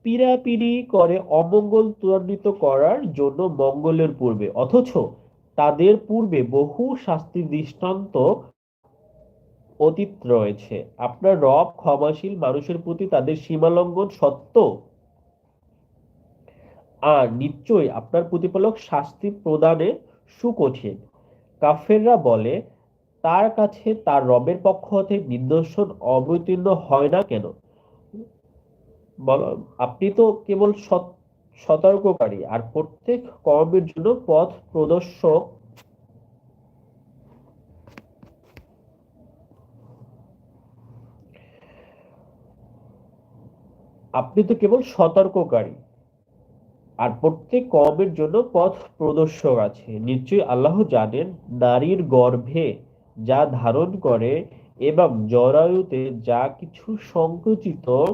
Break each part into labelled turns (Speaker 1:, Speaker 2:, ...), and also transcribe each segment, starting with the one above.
Speaker 1: পীড়াপিড়ি করে অমঙ্গল ত্বরান্বিত করার জন্য মঙ্গলের পূর্বে, অথচ তাদের পূর্বে বহু শাস্তির দৃষ্টান্ত অতীত রয়েছে। আপনার রব ক্ষমাশীল, মানুষের প্রতি তাদের সীমালঙ্ঘন সত্ত্বেও, আর নিশ্চয়ই আপনার প্রতিপালক শাস্তি প্রদানে সুকঠিন। কাফেররা বলে, তার কাছে তার রবের পক্ষ হতে নিদর্শন অবতীর্ণ হয় না কেন? আপনি তো কেবল সতর্ককারী আর প্রত্যেক কওমের জন্য পথ প্রদর্শক। আপনি তো কেবল সতর্ককারী আর প্রত্যেক কওমের জন্য পথ প্রদর্শক আছে। নিশ্চয়ই আল্লাহ জানেন নারীর গর্ভে যা ধারণ করে এবং জরায়ুতে যা কিছু সংকুচিত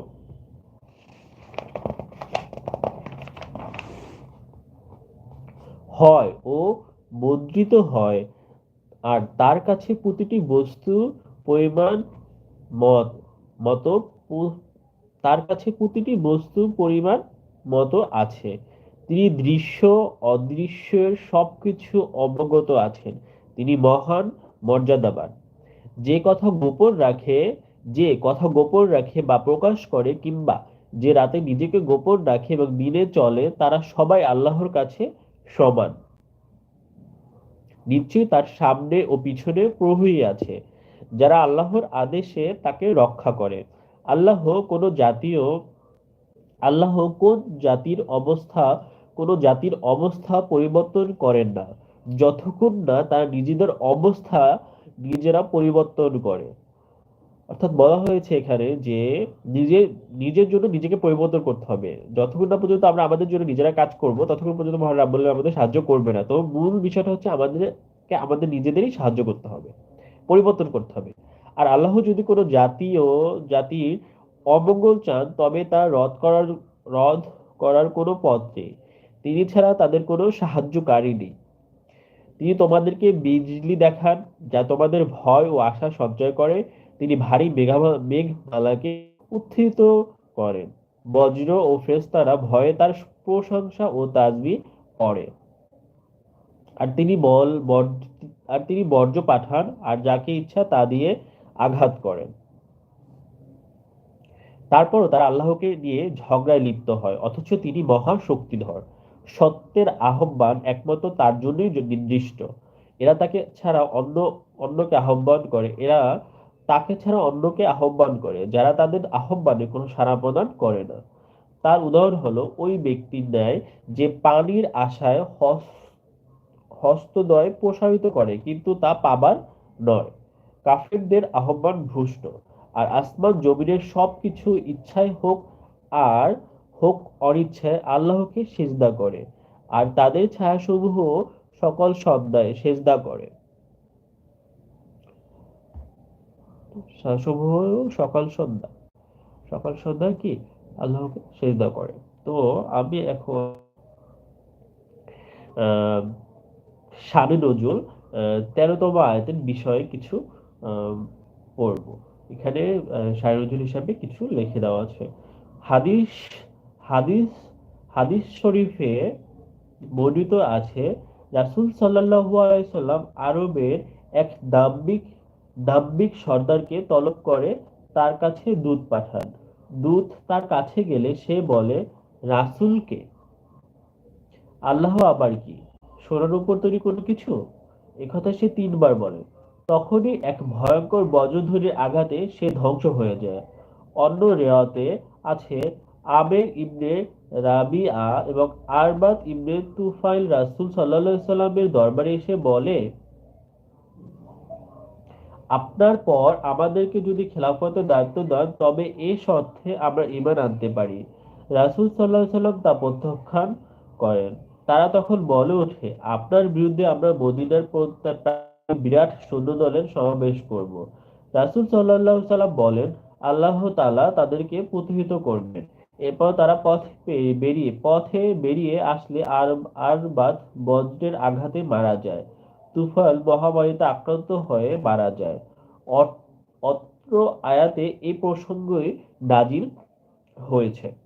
Speaker 1: হয় ও মুদ্রিত হয়, আর তার কাছে প্রতিটি বস্তু পরিমাণ মত মতো পু- তার কাছে প্রতিটি বস্তু পরিমাণ মতো আছে। তিনি দৃশ্য অদৃশ্যের সবকিছু অবগত আছেন। তিনি মহান, মর্যাদাবান। যে কথা গোপন রাখে যে কথা গোপন রাখে বা প্রকাশ করে, কিংবা যে রাতে নিজেকে গোপন রাখে এবং দিনে চলে, তারা সবাই আল্লাহর কাছে সমান। নিশ্চয়ই তার সামনে ও পিছনে প্রহরী আছে, যারা আল্লাহর আদেশে তাকে রক্ষা করে। আল্লাহ কোনো জাতীয় আল্লাহ কোন জাতির অবস্থা কোন জাতির অবস্থা পরিবর্তন করেন না, যতক্ষণ না তারা নিজেদের অবস্থা নিজেরা পরিবর্তন করে। অর্থাৎ বলা হয়েছে এখানে যে নিজে নিজের জন্য নিজেকে পরিবর্তন করতে হবে। যতক্ষণ না পর্যন্ত আমরা আমাদের জন্য নিজেরা কাজ করব, ততক্ষণ পর্যন্ত মহান রাব্বুল আলামিন আমাদের সাহায্য করবে না। তো মূল বিষয়টা হচ্ছে আমাদেরকে আমাদের নিজেদেরই সাহায্য করতে হবে, পরিবর্তন করতে হবে। আর আল্লাহ যদি কোনো জাতির অমঙ্গল চান, তবে তা রদ করার কোনো পথ নেই। তিনি ছাড়া তাদের কোনো সাহায্যকারী নেই। তিনি তোমাদেরকে বিজলি দেখান, যা তোমাদের ভয় ও আশা সঞ্চয় করে। তিনি ভারী মেঘমালাকে উত্থিত করেন। বজ্র ও ফেরেশতারা ভয়ে তার প্রশংসা ও তাসবিহ করে। আর তিনি বল বর- আর তিনি বর্জ্য পাঠান, আর যাকে ইচ্ছা তা দিয়ে আঘাত করেন। তারপরও তারা আল্লাহকে নিয়ে ঝগড়ায় লিপ্ত হয়, অথচ তিনি মহা শক্তিধর। সত্যের আহ্বান একমাত্র তার জন্যই নির্দিষ্ট। এরা তাকে ছাড়া অন্যকে আহ্বান করে এরা তাকে ছাড়া অন্যকে আহ্বান করে, যারা তাদের আহ্বানে কোনো সাড়া প্রদান করে না। তার উদাহরণ হলো ওই ব্যক্তির ন্যায়, যে পানির আশায় হস্তদ্বয় প্রসারিত করে, কিন্তু তা পাবার নয়। কাফিরদের আহ্বান ভ্রষ্ট। আর আসমান জমিনের সবকিছু ইচ্ছায় আর হোক অনিচ্ছায় আল্লাহকে সিজদা করে, আর তাদের ছায়াসমূহ সকল সন্ধ্যায় সেজদা করে। ছায়াসমূহ সকাল সন্ধ্যা কি আল্লাহকে সেজদা করে। তো আমি এখন আহ শানে নজুল ১৩তম আয়াতের বিষয়ে কিছু আহ, পড়ব। এখানে শানে নজুল হিসাবে কিছু লিখে দেওয়া আছে। হাদিস হাদিস হাদিস শরীফে বর্ণিত আছে, রাসূল সাল্লাল্লাহু আলাইহি সাল্লাম আরবের এক দাম্ভিক সর্দারকে তলব করে তার কাছে দূত পাঠান। দূত তার কাছে গেলে সে বলে, রাসূলকে আল্লাহ আবার কি? সোনার উপর তৈরি কোনো কিছু? একথা সে ৩ বার বলে। তখনই এক ভয়ঙ্কর বজ্রধ্বনির আঘাতে সে ধ্বংস হয়ে যায়। অন্য রেওয়াতে আছে, আমের ইবনে রাবিআ এবং আরবাদ ইবনে তুফাইল রাসূল সাল্লাল্লাহু আলাইহি সাল্লামের দরবারে এসে বলে, আপনার পর আমাদেরকে যদি খেলাফতের দায়িত্ব দেন, তবে এ শর্তে আমরা ঈমান আনতে পারি। রাসূল সাল্লাল্লাহু আলাইহি সাল্লাম তা প্রত্যাখ্যান করেন। তারা তখন বলে ওঠে, আপনার বিরুদ্ধে আমরা মদীনার বিরাট সৈন্যদলের সমাবেশ করব। রাসূল সাল্লাল্লাহু আলাইহি সাল্লাম বলেন, আল্লাহ তাআলা তাদেরকে প্রতিহত করবেন। এরপর তারা পথে বেরিয়ে আসলে আরবাদ বজ্রের আঘাতে মারা যায়। তুফাল মহামারীতে আক্রান্ত হয়ে মারা যায়। অত্র আয়াতে এই প্রসঙ্গই নাজিল হয়েছে।